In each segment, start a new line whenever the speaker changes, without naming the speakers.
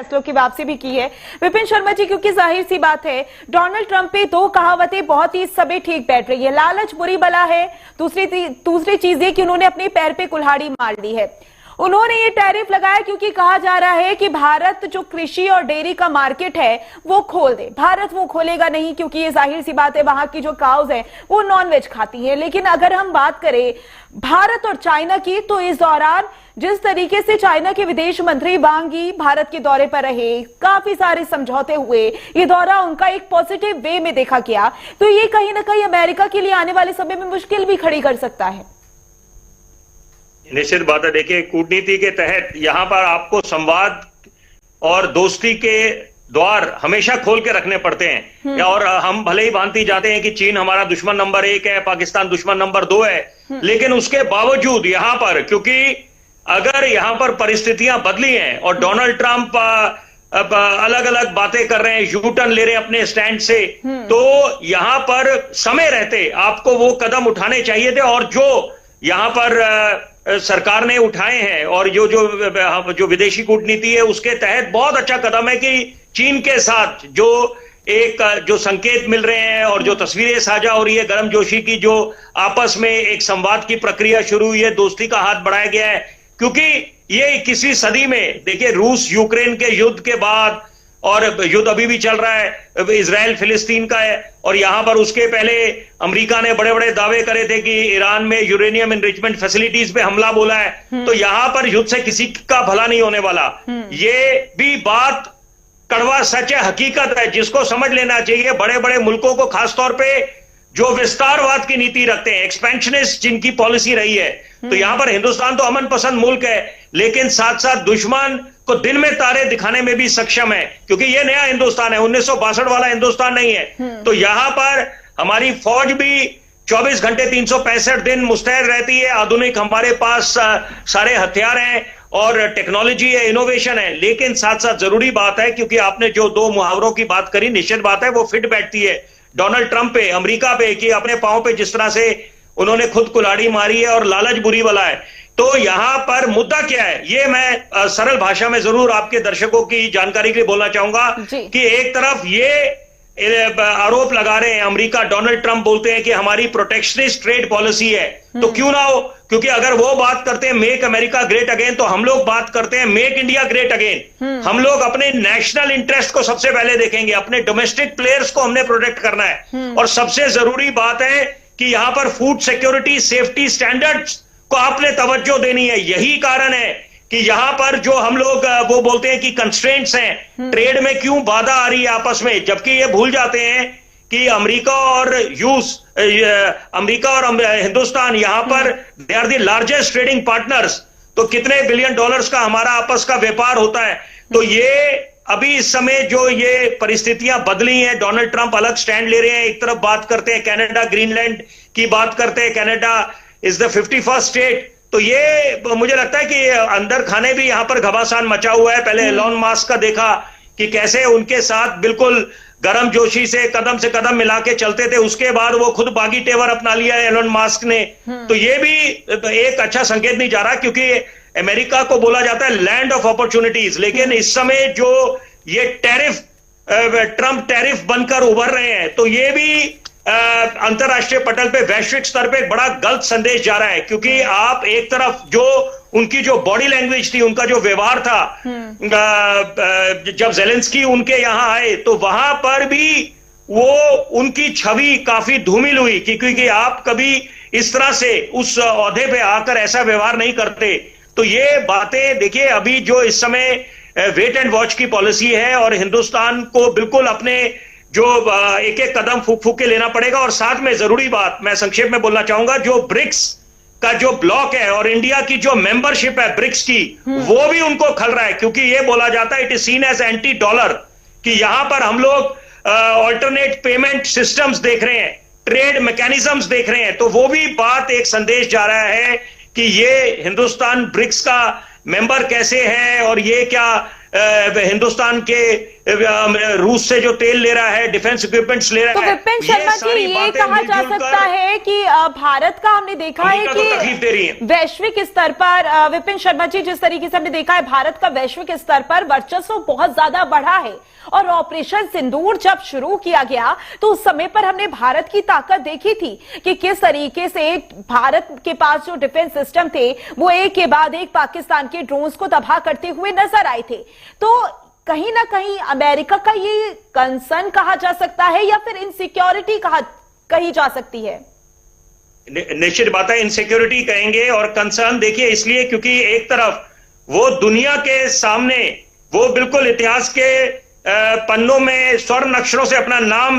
फैसलों की वापसी भी की है विपिन शर्मा जी, क्योंकि जाहिर सी बात है डोनाल्ड ट्रंप पे दो कहावतें बहुत ही इस समय ठीक बैठ रही है, लालच बुरी बला है। दूसरी चीज ये कि उन्होंने अपने पैर पे कुल्हाड़ी मार ली है। उन्होंने ये टैरिफ लगाया क्योंकि कहा जा रहा है कि भारत जो कृषि और डेयरी का मार्केट है वो खोल दे। भारत वो खोलेगा नहीं, क्योंकि ये जाहिर सी बात है वहां की जो काउज है वो नॉनवेज खाती है। लेकिन अगर हम बात करें भारत और चाइना की, तो इस दौरान जिस तरीके से चाइना के विदेश मंत्री वांग यी भारत के दौरे पर रहे, काफी सारे समझौते हुए, ये दौरा उनका एक पॉजिटिव वे में देखा गया, तो ये कहीं ना कहीं अमेरिका के लिए आने वाले समय में मुश्किल भी खड़ी कर सकता है।
निश्चित बात है। देखिए, कूटनीति के तहत यहां पर आपको संवाद और दोस्ती के द्वार हमेशा खोल के रखने पड़ते हैं। और हम भले ही मानती जाते हैं कि चीन हमारा दुश्मन नंबर 1 है, पाकिस्तान दुश्मन नंबर 2 है, लेकिन उसके बावजूद यहां पर, क्योंकि अगर यहां पर परिस्थितियां बदली हैं और डोनाल्ड ट्रंप अलग अलग बातें कर रहे हैं, यू टर्न ले रहे हैं अपने स्टैंड से, तो यहां पर समय रहते आपको वो कदम उठाने चाहिए थे। और जो यहां पर सरकार ने उठाए हैं और जो विदेशी कूटनीति है उसके तहत बहुत अच्छा कदम है कि चीन के साथ जो संकेत मिल रहे हैं और जो तस्वीरें साझा हो रही है, गर्मजोशी की जो आपस में एक संवाद की प्रक्रिया शुरू हुई है, दोस्ती का हाथ बढ़ाया गया है। क्योंकि ये 21वीं सदी में देखिए, रूस यूक्रेन के युद्ध के बाद, और युद्ध अभी भी चल रहा है, इजराइल फिलिस्तीन का है, और यहां पर उसके पहले अमेरिका ने बड़े बड़े दावे करे थे कि ईरान में यूरेनियम एनरिचमेंट फैसिलिटीज पे हमला बोला है। तो यहां पर युद्ध से किसी का भला नहीं होने वाला। ये भी बात कड़वा सच है, हकीकत है, जिसको समझ लेना चाहिए। बड़े बड़े मुल्कों को खासतौर पे जो विस्तारवाद की नीति रखते हैं, एक्सपेंशनिस्ट जिनकी पॉलिसी रही है, तो यहां पर हिंदुस्तान तो अमन पसंद मुल्क है, लेकिन साथ साथ दुश्मन को दिन में तारे दिखाने में भी सक्षम है, क्योंकि ये नया हिंदुस्तान है, 1962 वाला हिंदुस्तान नहीं है। तो यहां पर हमारी फौज भी 24 घंटे 365 दिन मुस्तैद रहती है। आधुनिक हमारे पास सारे हथियार हैं और टेक्नोलॉजी है, इनोवेशन है। लेकिन साथ साथ जरूरी बात है, क्योंकि आपने जो दो मुहावरों की बात करी, निश्चित बात है वो फिट बैठती है डोनाल्ड ट्रंप पे, अमेरिका पे, कि अपने पांव पे जिस तरह से उन्होंने खुद कुल्हाड़ी मारी है और लालच बुरी वाला है। तो यहां पर मुद्दा क्या है, ये मैं सरल भाषा में जरूर आपके दर्शकों की जानकारी के लिए बोलना चाहूंगा कि एक तरफ ये आरोप लगा रहे हैं अमेरिका, डोनाल्ड ट्रंप बोलते हैं कि हमारी प्रोटेक्शनिस्ट ट्रेड पॉलिसी है। तो क्यों ना हो, क्योंकि अगर वो बात करते हैं मेक अमेरिका ग्रेट अगेन, तो हम लोग बात करते हैं मेक इंडिया ग्रेट अगेन। हम लोग अपने नेशनल इंटरेस्ट को सबसे पहले देखेंगे, अपने डोमेस्टिक प्लेयर्स को हमने प्रोटेक्ट करना है। और सबसे जरूरी बात है कि यहां पर फूड सिक्योरिटी, सेफ्टी स्टैंडर्ड्स को आपने तवज्जो देनी है। यही कारण है कि यहां पर जो हम लोग वो बोलते हैं कि कंस्ट्रेंट्स हैं, ट्रेड में क्यों बाधा आ रही है आपस में, जबकि ये भूल जाते हैं कि अमेरिका और हिंदुस्तान यहां पर they are the largest trading partners. तो कितने बिलियन डॉलर्स का हमारा आपस का व्यापार होता है। तो ये अभी इस समय जो ये परिस्थितियां बदली हैं, डोनाल्ड ट्रंप अलग स्टैंड ले रहे हैं। एक तरफ बात करते हैं कनाडा, ग्रीनलैंड की बात करते हैं, Canada is the 51st state. तो ये मुझे लगता है कि अंदर खाने भी यहां पर घमासान मचा हुआ है। पहले एलोन मस्क का देखा कि कैसे उनके साथ बिल्कुल गर्मजोशी से कदम मिला के चलते थे, उसके बाद वो खुद बागी तेवर अपना लिया है एलोन मस्क ने। तो ये भी एक अच्छा संकेत नहीं जा रहा, क्योंकि अमेरिका को बोला जाता है लैंड ऑफ अपॉर्चुनिटीज, लेकिन इस समय जो ये ट्रंप टैरिफ बनकर उभर रहे हैं, तो ये भी अंतरराष्ट्रीय पटल पे, वैश्विक स्तर पे एक बड़ा गलत संदेश जा रहा है। क्योंकि आप एक तरफ जो उनकी जो बॉडी लैंग्वेज थी, उनका जो व्यवहार था, जब ज़ेलेंस्की उनके यहां आए तो वहां पर भी वो उनकी छवि काफी धूमिल हुई, क्योंकि आप कभी इस तरह से उस ओहदे पे आकर ऐसा व्यवहार नहीं करते। तो ये बातें देखिए, अभी जो इस समय वेट एंड वॉच की पॉलिसी है, और हिंदुस्तान को बिल्कुल अपने जो एक एक कदम फूक के लेना पड़ेगा। और साथ में जरूरी बात मैं संक्षेप में बोलना चाहूंगा, जो ब्रिक्स का जो ब्लॉक है और इंडिया की जो मेंबरशिप है ब्रिक्स की, वो भी उनको खल रहा है, क्योंकि ये बोला जाता है it is seen as anti dollar, कि यहां पर हम लोग ऑल्टरनेट पेमेंट सिस्टम्स देख रहे हैं, ट्रेड मैकेनिज्म्स देख रहे हैं। तो वो भी बात एक संदेश जा रहा है कि ये हिंदुस्तान ब्रिक्स का मेंबर कैसे है, और ये क्या हिंदुस्तान के रूस से जो तेल ले रहा है, डिफेंस इक्विपमेंट्स ले
तो
रहा है।
विपिन शर्मा जी, ये कहा जा सकता है कि भारत का हमने देखा है कि
तकलीफ दे रही है।
वैश्विक स्तर पर विपिन शर्मा जी, जिस तरीके से हमने देखा है भारत का वैश्विक स्तर पर वर्चस्व बहुत ज्यादा बढ़ा है, और ऑपरेशन सिंदूर जब शुरू किया गया तो उस समय पर हमने भारत की ताकत देखी थी कि किस तरीके से भारत के पास जो डिफेंस सिस्टम थे वो एक के बाद एक पाकिस्तान के ड्रोन्स को तबाह करते हुए नजर आए थे। तो कहीं ना कहीं अमेरिका का ये कंसर्न कहा जा सकता है या फिर इनसिक्योरिटी कही जा सकती है?
निश्चित बात है, इनसिक्योरिटी कहेंगे और कंसर्न देखिए इसलिए क्योंकि एक तरफ वो दुनिया के सामने वो बिल्कुल इतिहास के पन्नों में स्वर्ण अक्षरों से अपना नाम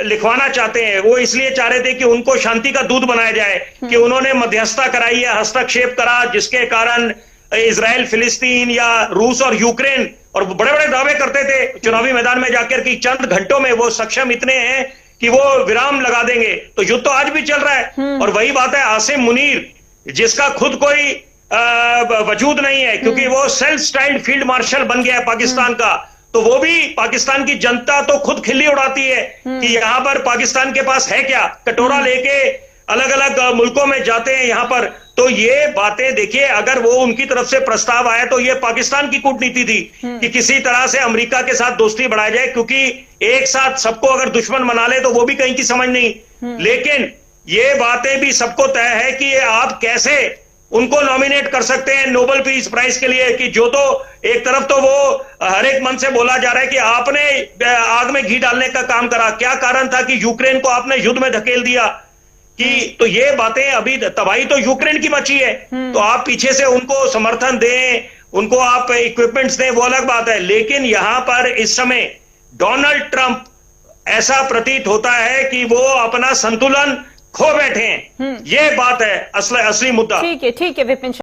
लिखवाना चाहते हैं। वो इसलिए चाह रहे थे कि उनको शांति का दूत बनाया जाए, कि उन्होंने मध्यस्थता कराई है, हस्तक्षेप करा, जिसके कारण इजराइल, फिलिस्तीन या रूस और यूक्रेन, और बड़े बड़े दावे करते थे चुनावी मैदान में जाकर कि चंद घंटों में वो सक्षम इतने हैं कि वो विराम लगा देंगे। तो युद्ध तो आज भी चल रहा है। और वही बात है, आसिम मुनीर, जिसका खुद कोई वजूद नहीं है क्योंकि वो सेल्फ स्टाइल्ड फील्ड मार्शल बन गया है पाकिस्तान का, तो वो भी पाकिस्तान की जनता तो खुद खिल्ली उड़ाती है कि यहां पर पाकिस्तान के पास है क्या, कटोरा लेके अलग अलग मुल्कों में जाते हैं यहां पर। तो ये बातें देखिए, अगर वो उनकी तरफ से प्रस्ताव आया तो ये पाकिस्तान की कूटनीति थी कि किसी तरह से अमेरिका के साथ दोस्ती बढ़ाया जाए, क्योंकि एक साथ सबको अगर दुश्मन बना ले तो वो भी कहीं की समझ नहीं। लेकिन ये बातें भी सबको तय है कि आप कैसे उनको नॉमिनेट कर सकते हैं नोबेल पीस प्राइज के लिए, कि जो तो एक तरफ तो वो हर एक मन से बोला जा रहा है कि आपने आग में घी डालने का काम करा, क्या कारण था कि यूक्रेन को आपने युद्ध में धकेल दिया, कि तो ये बातें अभी तबाही तो यूक्रेन की मची है, तो आप पीछे से उनको समर्थन दें, उनको आप इक्विपमेंट्स दें, वो अलग बात है। लेकिन यहां पर इस समय डोनाल्ड ट्रंप ऐसा प्रतीत होता है कि वो अपना संतुलन खो बैठे हैं। ये बात है असली मुद्दा।
ठीक है विपिन।